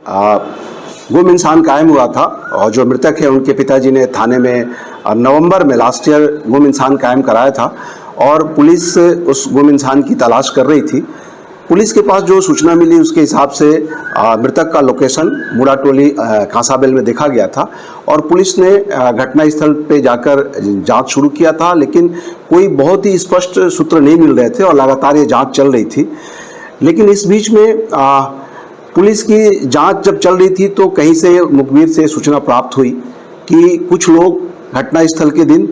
गुम इंसान कायम हुआ था और जो मृतक है उनके पिताजी ने थाने में नवंबर में लास्ट ईयर गुम इंसान कायम कराया था और पुलिस उस गुम इंसान की तलाश कर रही थी। पुलिस के पास जो सूचना मिली उसके हिसाब से मृतक का लोकेशन मुड़ाटोली कांसाबेल में देखा गया था और पुलिस ने घटनास्थल पे जाकर जांच शुरू किया था, लेकिन कोई बहुत ही स्पष्ट सूत्र नहीं मिल रहे थे और लगातार ये जांच चल रही थी। लेकिन इस बीच में पुलिस की जांच जब चल रही थी तो कहीं से मुखबिर से सूचना प्राप्त हुई कि कुछ लोग घटनास्थल के दिन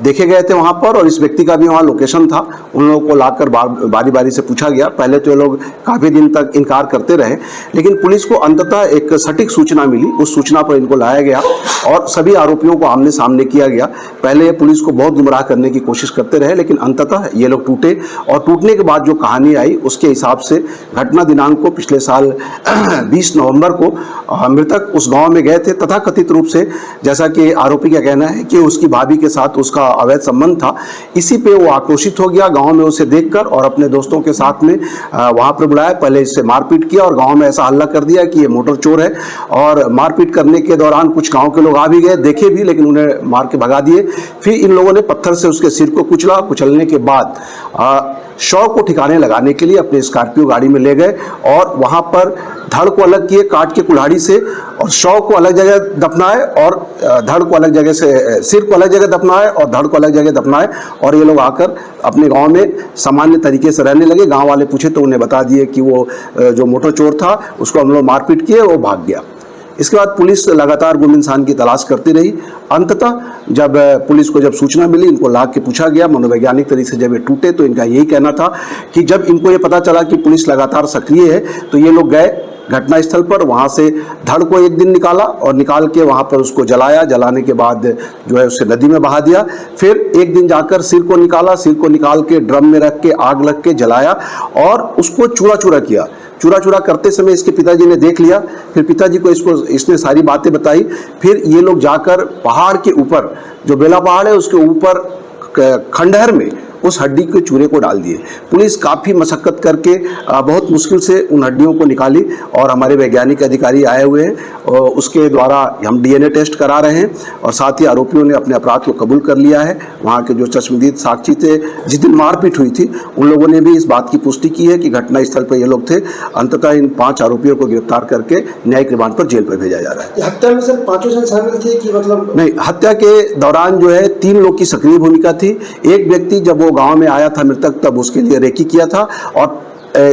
देखे गए थे वहाँ पर और इस व्यक्ति का भी वहाँ लोकेशन था। उन लोगों को लाकर बारी बारी से पूछा गया। पहले तो ये लोग काफ़ी दिन तक इनकार करते रहे, लेकिन पुलिस को अंततः एक सटीक सूचना मिली। उस सूचना पर इनको लाया गया और सभी आरोपियों को आमने सामने किया गया। पहले ये पुलिस को बहुत गुमराह करने की कोशिश करते रहे, लेकिन अंततः ये लोग टूटे और टूटने के बाद जो कहानी आई उसके हिसाब से घटना दिनांक को पिछले साल 20 नवंबर को मृतक उस गाँव में गए थे। तथाकथित रूप से, जैसा कि आरोपी का कहना है कि उसकी भाभी के साथ उसका अवैध संबंध था, इसी पे वो आक्रोशित हो गया गांव में उसे देखकर और अपने दोस्तों के साथ में वहां पर बुलाया। पहले इससे मारपीट किया और गांव में ऐसा हल्ला कर दिया कि ये मोटर चोर है और मारपीट करने के दौरान कुछ गांव के लोग आ भी गए, देखे भी, लेकिन उन्हें मार के भगा दिए। फिर इन लोगों ने पत्थर से उसके सिर को कुचला। कुचलने के बाद शव को ठिकाने लगाने के लिए अपने स्कॉर्पियो गाड़ी में ले गए और वहां पर धड़ को अलग किए काट के कुल्हाड़ी से और शव को अलग जगह दफनाए और धड़ को अलग जगह से, सिर को अलग जगह दफनाए और धड़ को अलग जगह दफनाए और ये लोग आकर अपने गांव में सामान्य तरीके से रहने लगे। गांव वाले पूछे तो उन्हें बता दिए कि वो जो मोटर चोर था उसको हम लोग मारपीट किए, वो भाग गया। इसके बाद पुलिस लगातार गुम इंसान की तलाश करती रही। अंततः जब पुलिस को सूचना मिली, इनको ला के पूछा गया मनोवैज्ञानिक तरीके से, जब ये टूटे तो इनका यही कहना था कि जब इनको ये पता चला कि पुलिस लगातार सक्रिय है तो ये लोग गए घटनास्थल पर। वहाँ से धड़ को एक दिन निकाला और निकाल के वहाँ पर उसको जलाया। जलाने के बाद जो है उसे नदी में बहा दिया। फिर एक दिन जाकर सिर को निकाला, सिर को निकाल के ड्रम में रख के आग लग के जलाया और उसको चूरा चूरा किया। चूरा चूरा करते समय इसके पिताजी ने देख लिया। फिर पिताजी को इसने सारी बातें बताई। फिर ये लोग जाकर पहाड़ के ऊपर, जो बेला पहाड़ है उसके ऊपर खंडहर में उस हड्डी के चूरे को डाल दिए। पुलिस काफ़ी मशक्कत करके बहुत मुश्किल से उन हड्डियों को निकाली और हमारे वैज्ञानिक अधिकारी आए हुए हैं और उसके द्वारा हम डीएनए टेस्ट करा रहे हैं और साथ ही आरोपियों ने अपने अपराध को कबूल कर लिया है। वहाँ के जो चश्मदीद साक्षी थे, जिस दिन मारपीट हुई थी, उन लोगों ने भी इस बात की पुष्टि की है कि घटनास्थल पर ये लोग थे। अंततः इन 5 आरोपियों को गिरफ्तार करके न्यायिक रिमांड पर जेल पर भेजा जा रहा है। हत्या में सर 5 जन शामिल थे कि मतलब? नहीं, हत्या के दौरान जो है 3 लोग की सक्रिय भूमिका थी। एक व्यक्ति जब वो गांव में आया था मृतक, तब उसके लिए रेकी किया था और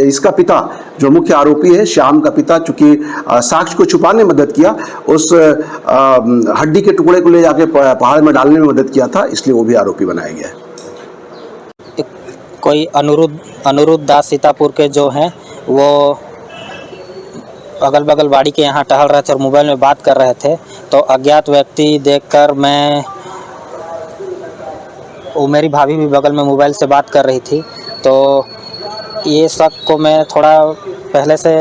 इसका पिता जो मुख्य आरोपी है, श्याम का पिता, चूंकि साक्ष्य को छुपाने में मदद किया, उस हड्डी के टुकड़े को ले जाके पहाड़ में डालने में मदद किया था, इसलिए वो भी आरोपी बनाया गया है। कोई अनिरुद्ध दास सीतापुर के जो हैं वो अगल बगल बाड़ी के यहाँ टहल रहे थे और मोबाइल में बात कर रहे थे, तो अज्ञात व्यक्ति देखकर वो मेरी भाभी भी बगल में मोबाइल से बात कर रही थी, तो ये शक को मैं थोड़ा पहले से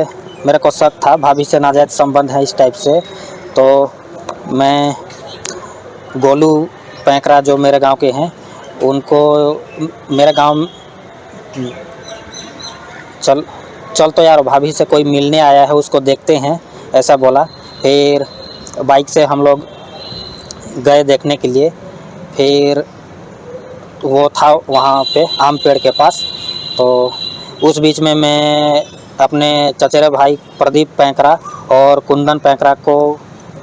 मेरे को शक था, भाभी से नाजायज़ संबंध है इस टाइप से। तो मैं गोलू पैंकरा जो मेरे गांव के हैं उनको मेरे गांव चल तो यार भाभी से कोई मिलने आया है, उसको देखते हैं, ऐसा बोला। फिर बाइक से हम लोग गए देखने के लिए। फिर वो था वहाँ पे आम पेड़ के पास, तो उस बीच में मैं अपने चचेरे भाई प्रदीप पैंकरा और कुंदन पैंकरा को,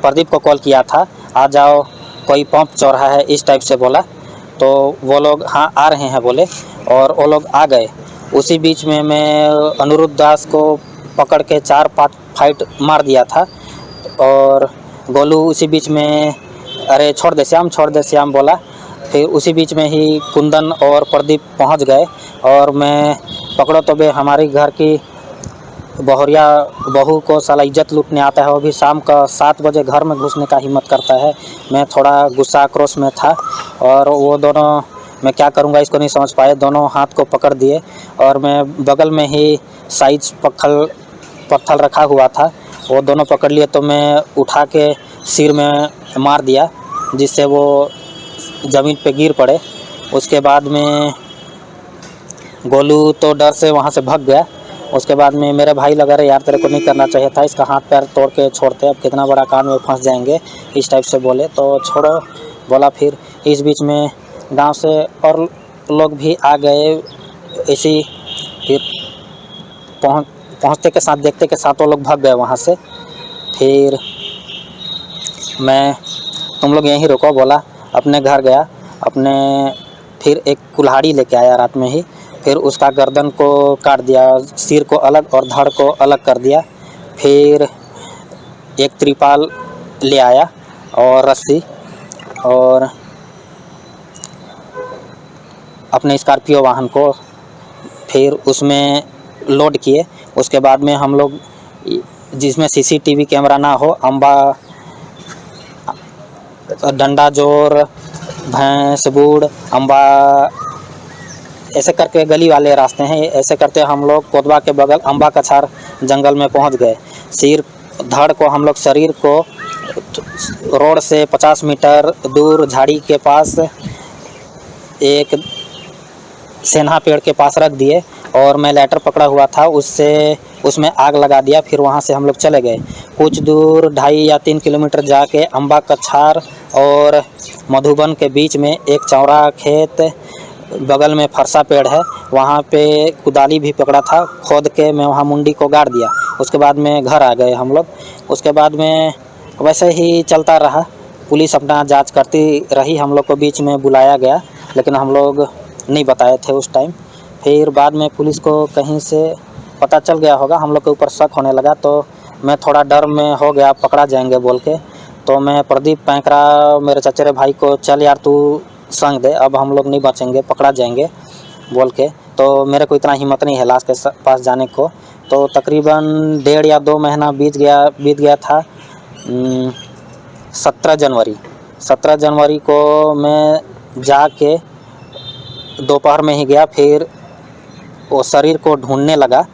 प्रदीप को कॉल किया था, आ जाओ कोई पंप चौराहा है, इस टाइप से बोला। तो वो लोग हाँ आ रहे हैं बोले और वो लोग आ गए। उसी बीच में मैं अनिरुद्ध दास को पकड़ के 4-5 फाइट मार दिया था और गोलू उसी बीच में अरे छोड़ दे श्याम बोला। फिर उसी बीच में ही कुंदन और प्रदीप पहुंच गए और मैं पकड़ो तो बे हमारी घर की बहुरिया बहू को साला इज्जत लूटने आता है, वो भी शाम का 7 बजे घर में घुसने का हिम्मत करता है। मैं थोड़ा गुस्सा आक्रोश में था और वो दोनों, मैं क्या करूँगा इसको नहीं समझ पाए, दोनों हाथ को पकड़ दिए और मैं बगल में ही साइज पत्थर रखा हुआ था, वो दोनों पकड़ लिए। तो मैं उठा के सिर में मार दिया जिससे वो ज़मीन पे गिर पड़े। उसके बाद में गोलू तो डर से वहाँ से भाग गया उसके बाद में मेरे भाई लगा रहे यार तेरे को नहीं करना चाहिए था, इसका हाथ पैर तोड़ के छोड़ते, अब कितना बड़ा कांड में फंस जाएंगे, इस टाइप से बोले। तो छोड़ो बोला। फिर इस बीच में गांव से और लोग भी आ गए ऐसी। फिर पहुंचते के साथ देखते के साथ वो लोग भाग गए वहाँ से। फिर मैं तुम लोग यहीं रुको बोला, अपने घर गया अपने। फिर एक कुल्हाड़ी लेके आया रात में ही, फिर उसका गर्दन को काट दिया, सिर को अलग और धड़ को अलग कर दिया। फिर एक त्रिपाल ले आया और रस्सी, और अपने स्कॉर्पियो वाहन को फिर उसमें लोड किए। उसके बाद में हम लोग जिसमें सीसीटीवी कैमरा ना हो, अम्बा, डंडा जोर, भैंस बूढ़, अम्बा, ऐसे करके गली वाले रास्ते हैं, ऐसे करते हम लोग कोतवा के बगल अम्बा कछार जंगल में पहुंच गए। सिर धड़ को हम लोग शरीर को रोड से 50 मीटर दूर झाड़ी के पास एक सेन्हा पेड़ के पास रख दिए, और मैं लैटर पकड़ा हुआ था उसमें आग लगा दिया। फिर वहाँ से हम लोग चले गए। कुछ दूर 2.5 या 3 किलोमीटर जाके अम्बा कछार और मधुबन के बीच में एक चौरा खेत, बगल में फरसा पेड़ है, वहाँ पे कुदाली भी पकड़ा था, खोद के मैं वहाँ मुंडी को गाड़ दिया। उसके बाद में घर आ गए हम लोग। उसके बाद में वैसे ही चलता रहा, पुलिस अपना जांच करती रही। हम लोग को बीच में बुलाया गया, लेकिन हम लोग नहीं बताए थे उस टाइम। फिर बाद में पुलिस को कहीं से पता चल गया होगा, हम लोग के ऊपर शक होने लगा, तो मैं थोड़ा डर में हो गया, पकड़ा जाएंगे बोल के। तो मैं प्रदीप पैंकरा मेरे चचेरे भाई को, चल यार तू संग दे, अब हम लोग नहीं बचेंगे, पकड़ा जाएंगे बोल के। तो मेरे को इतना हिम्मत नहीं है लाश के पास जाने को। तो तकरीबन 1.5 या 2 महीना बीत गया था। 17 जनवरी को मैं जाके दोपहर में ही गया। फिर वो शरीर को ढूंढने लगा,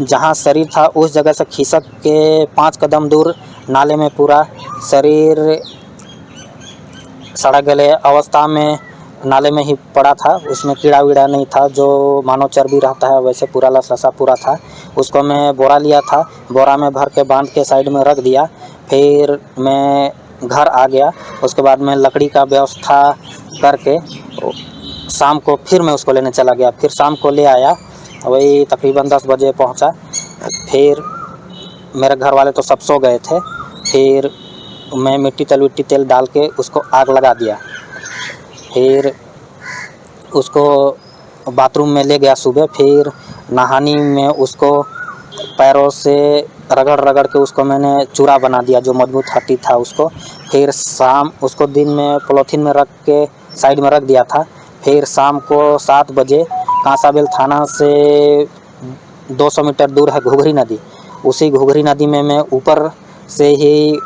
जहाँ शरीर था उस जगह से खिसक के 5 कदम दूर नाले में पूरा शरीर सड़ा गले अवस्था में नाले में ही पड़ा था। उसमें कीड़ा वीड़ा नहीं था, जो मानव चर्बी रहता है वैसे पूरा लसलसा पूरा था। उसको मैं बोरा लिया था, बोरा में भर के बांध के साइड में रख दिया। फिर मैं घर आ गया। उसके बाद मैं लकड़ी का व्यवस्था करके शाम को फिर मैं उसको लेने चला गया। फिर शाम को ले आया, वही तकरीबन 10 बजे पहुंचा। फिर मेरे घर वाले तो सब सो गए थे। फिर मैं मिट्टी तेल डाल के उसको आग लगा दिया। फिर उसको बाथरूम में ले गया सुबह। फिर नहानी में उसको पैरों से रगड़ के उसको मैंने चूरा बना दिया, जो मजबूत हड्डी था उसको। फिर शाम उसको दिन में पॉलीथीन में रख के साइड में रख दिया था। फिर शाम को 7 बजे कांसाबेल थाना से 200 मीटर दूर है घुघरी नदी, उसी घुघरी नदी में मैं ऊपर से ही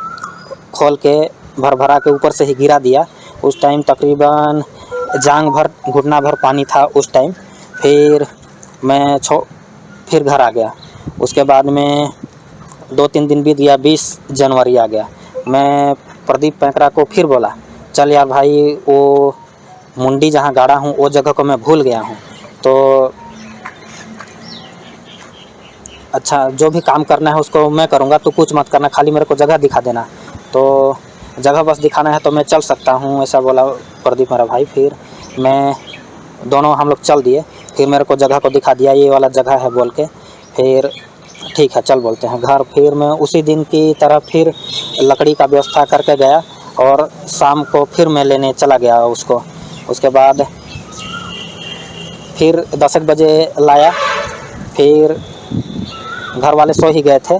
खोल के भरा के ऊपर से ही गिरा दिया। उस टाइम तकरीबन जांग भर घुटना भर पानी था उस टाइम। फिर मैं फिर घर आ गया। उसके बाद में 2-3 दिन बीत गया, 20 जनवरी आ गया। मैं प्रदीप पैंकरा को फिर बोला, चल यार भाई, वो मुंडी जहाँ गाड़ा हूँ वो जगह को मैं भूल गया हूँ, तो अच्छा जो भी काम करना है उसको मैं करूँगा, तू कुछ मत करना, खाली मेरे को जगह दिखा देना। तो जगह बस दिखाना है तो मैं चल सकता हूँ, ऐसा बोला प्रदीप मेरा भाई। फिर मैं दोनों हम लोग चल दिए। फिर मेरे को जगह को दिखा दिया, ये वाला जगह है बोल के। फिर ठीक है चल बोलते हैं घर। फिर मैं उसी दिन की तरह फिर लकड़ी का व्यवस्था करके गया, और शाम को फिर मैं लेने चला गया उसको। उसके बाद फिर 10 बजे लाया। फिर घर वाले सो ही गए थे।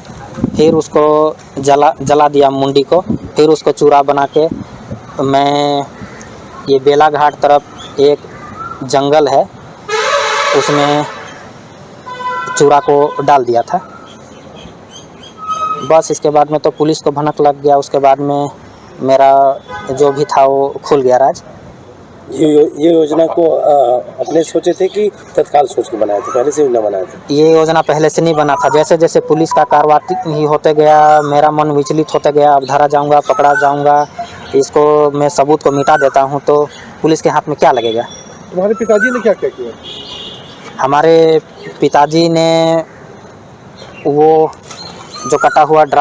फिर उसको जला दिया मुंडी को। फिर उसको चूरा बना के मैं ये बेला घाट तरफ एक जंगल है, उसमें चूरा को डाल दिया था। बस इसके बाद में तो पुलिस को भनक लग गया। उसके बाद में मेरा जो भी था वो खुल गया राज। ये योजना को अपने सोचे थे कि तत्काल सोच के बनाए थे, पहले से योजना बनाए थे? ये योजना पहले से नहीं बना था। जैसे जैसे पुलिस का कार्रवाई ही होते गया, मेरा मन विचलित होते गया। अब धरा जाऊंगा, पकड़ा जाऊंगा, इसको मैं सबूत को मिटा देता हूं तो पुलिस के हाथ में क्या लगेगा। तुम्हारे पिताजी ने क्या क्या किया? हमारे पिताजी ने वो जो कटा हुआ